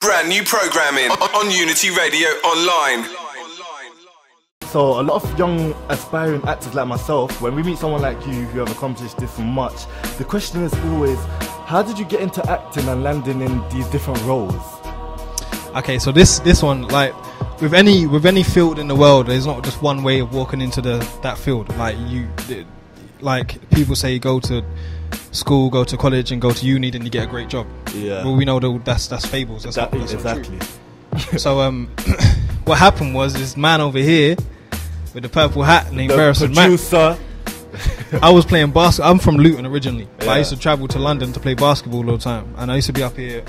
Brand new programming on Unity Radio Online. So a lot of young aspiring actors like myself, when we meet someone like you who have accomplished this much, the question is always, how did you get into acting and landing in these different roles? Okay, so this one, like with any field in the world, there's not just one way of walking into that field. Like people say, go to school, go to college, and go to uni, then you get a great job. Yeah. Well, we know that's fables. That's exactly. So what happened was this man over here with the purple hat named Beresford producer. I was playing basketball. I'm from Luton originally, but I used to travel to London to play basketball all the time, and I used to be up here.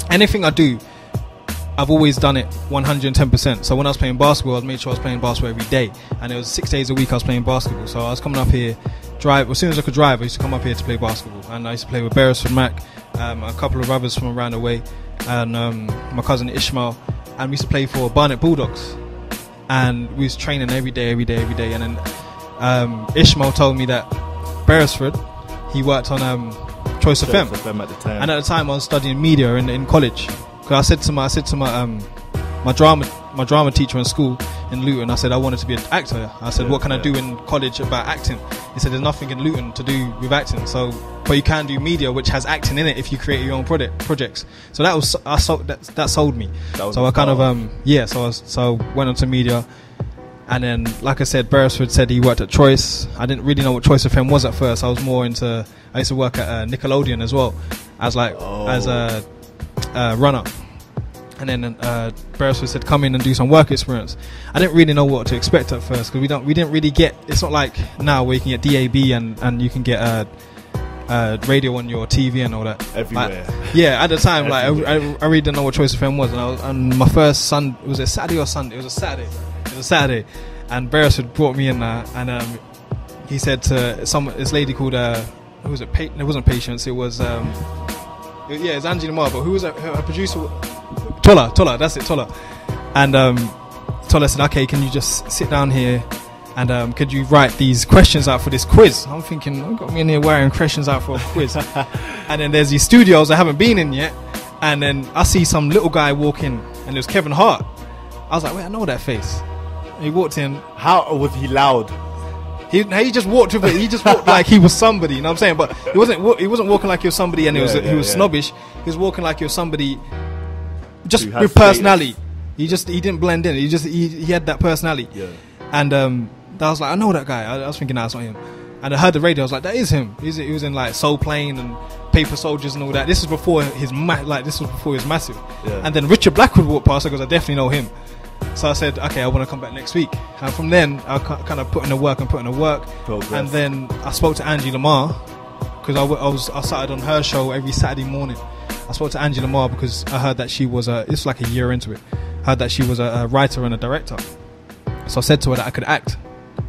Anything I do, I've always done it 110%. So when I was playing basketball, I made sure I was playing basketball every day, and it was 6 days a week I was playing basketball. So I was coming up here, as soon as I could drive, I used to come up here to play basketball, and I used to play with Beresford Mac, a couple of brothers from around the way, and my cousin Ishmael, and we used to play for Barnet Bulldogs, and we was training every day, and then Ishmael told me that Beresford, he worked on Choice FM at the time, and at the time I was studying media in college. Because I said to my drama teacher in school in Luton, I said I wanted to be an actor. I said, what can I do in college about acting? He said, there's nothing in Luton to do with acting. But you can do media, which has acting in it if you create your own projects. So that sold me. So I kind of so went on to media, and then like I said, Beresford said he worked at Choice. I didn't really know what Choice FM was at first. I used to work at Nickelodeon as well, as a runner, and then Beresford said come in and do some work experience. I didn't really know what to expect at first, because we didn't really get, it's not like now where you can get DAB and you can get radio on your TV and all that everywhere. At the time, like I really didn't know what Choice FM was, and my first was it Saturday or Sunday? It was a Saturday, and Beresford brought me in there, and he said to this lady called who was it? It wasn't Patience. It was it's Angie Lamar, but who was her producer? Tola, that's it, Tola. And Tola said, okay, can you just sit down here and could you write these questions out for this quiz? I'm thinking, I got me in here wearing questions out for a quiz. And then there's these studios I haven't been in yet, and then I see some little guy walk in, and it was Kevin Hart. I was like, wait, I know that face. And he walked in. How was he loud? He just walked with it. He just walked like he was somebody, you know what I'm saying? But he wasn't walking like he was somebody, and he was snobbish. He was walking like he was somebody just with personality. He didn't blend in. He had that personality. Yeah. And I was like, I know that guy. I was thinking, that's not him. And I heard the radio. I was like, that is him. He was in like Soul Plane and Paper Soldiers and all that. This is before his massive. Yeah. And then Richard Blackwood walked past. I goes, I definitely know him. So I said, okay, I want to come back next week. And from then, I kind of put in the work. Progress. And then I spoke to Angie Lamar, because I started on her show every Saturday morning. I spoke to Angie Lamar because I heard that she was it's like a year into it. I heard that she was a writer and a director. So I said to her that I could act.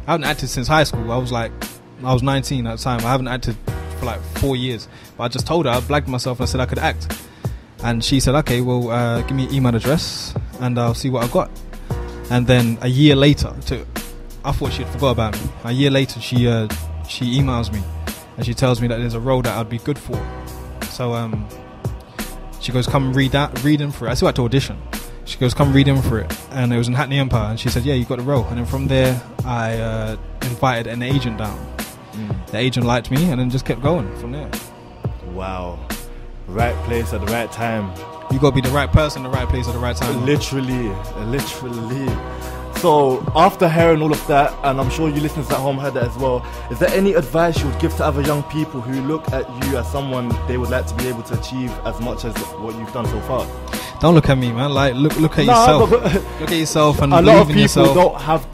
I haven't acted since high school. I was 19 at the time. I haven't acted for like 4 years. But I just told her, I blagged myself and I said I could act. And she said, okay, well, give me your email address and I'll see what I've got. And then a year later, I thought she'd forgot about me. A year later, she emails me and she tells me that there's a role that I'd be good for. So she goes, come read in for it. I still had to audition. She goes, come read in for it. And it was in Hackney Empire. And she said, yeah, you got the role. And then from there, I invited an agent down. The agent liked me and then just kept going from there. Wow. Right place at the right time. You got to be the right person, the right place at the right time. Literally. So after hearing all of that, and I'm sure you listeners at home heard that as well, is there any advice you would give to other young people who look at you as someone they would like to be able to achieve as much as what you've done so far? Don't look at me, man. Like look at yourself. Look at yourself and a lot of people yourself. Don't have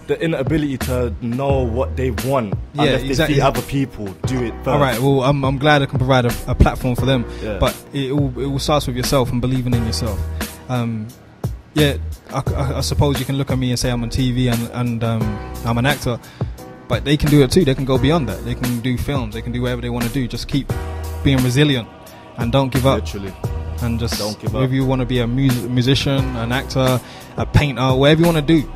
the inability to know what they want unless they see other people do it first. All right, well, I'm glad I can provide a platform for them, but it will start with yourself and believing in yourself. I suppose you can look at me and say I'm on TV and I'm an actor, but they can do it too. They can go beyond that. They can do films. They can do whatever they want to do. Just keep being resilient and don't give up. Literally. And just don't give up. Whether you want to be a musician, an actor, a painter, whatever you want to do,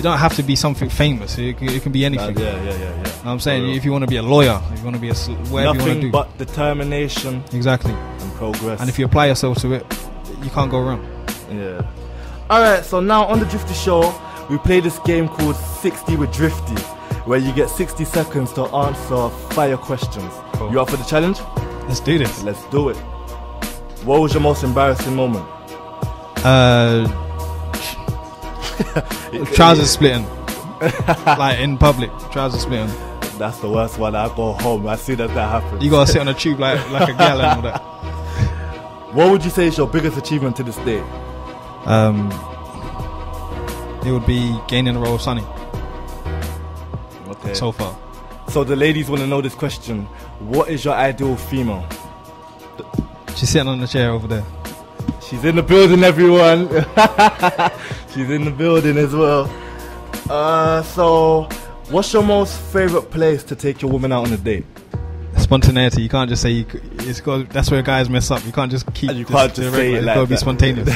You don't have to be something famous. It can be anything. Yeah. You know what I'm saying? If you want to be a lawyer, if you want to be whatever you want to do. Nothing but determination. Exactly. And progress. And if you apply yourself to it, you can't go wrong. Yeah. Alright, so now on the Drifty Show, we play this game called 60 with Drifty, where you get 60 seconds to answer fire questions. Cool. You up for the challenge? Let's do this. Let's do it. What was your most embarrassing moment? Trousers splitting. Like in public, trousers splitting. That's the worst one. I go home as soon as that happens. You gotta sit on a tube like a gal and all that. What would you say is your biggest achievement to this day? It would be gaining the role of Sonny. Okay. So far. So the ladies want to know this question. What is your ideal female? She's sitting on the chair over there. She's in the building, everyone. She's in the building as well. So what's your most favorite place to take your woman out on a date? Spontaneity. You can't just say that's where guys mess up. You can't just keep. You can't just say it like gotta be spontaneous.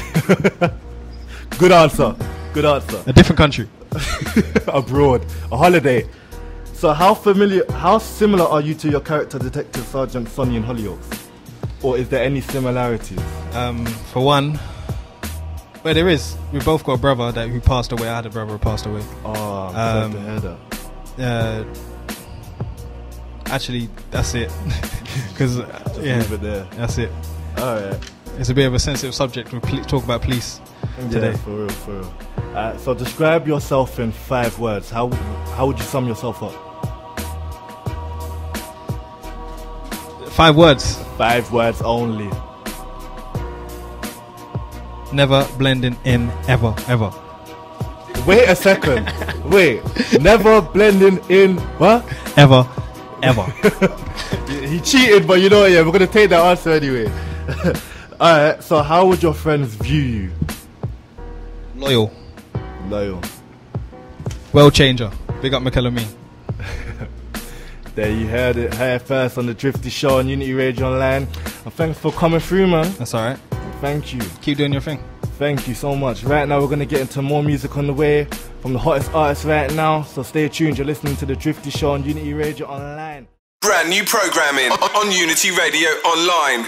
Good answer. Good answer. A different country. Abroad. A holiday. So how similar are you to your character, Detective Sergeant Sonny in Hollyoaks? Or is there any similarities? For one, well, there is. We both got a brother who passed away. I had a brother who passed away. Oh, I'm sorry to hear that. Actually, that's it. Because leave it there. That's it. All right. It's a bit of a sensitive subject. We talk about police today. Yeah, for real. So describe yourself in 5 words. How would you sum yourself up? 5 words. 5 words only. Never blending in ever. Wait a second. Wait. Never blending in what? Ever. He cheated, but you know what? Yeah, we're gonna take that answer anyway. Alright. So how would your friends view you? Loyal. World changer. Big up McKellamine. There you heard it here first on the Drifty Show on Unity Radio Online. And thanks for coming through, man. That's alright. Thank you. Keep doing your thing. Thank you so much. Right now we're going to get into more music on the way from the hottest artists right now. So stay tuned. You're listening to the Drifty Show on Unity Radio Online. Brand new programming on Unity Radio Online.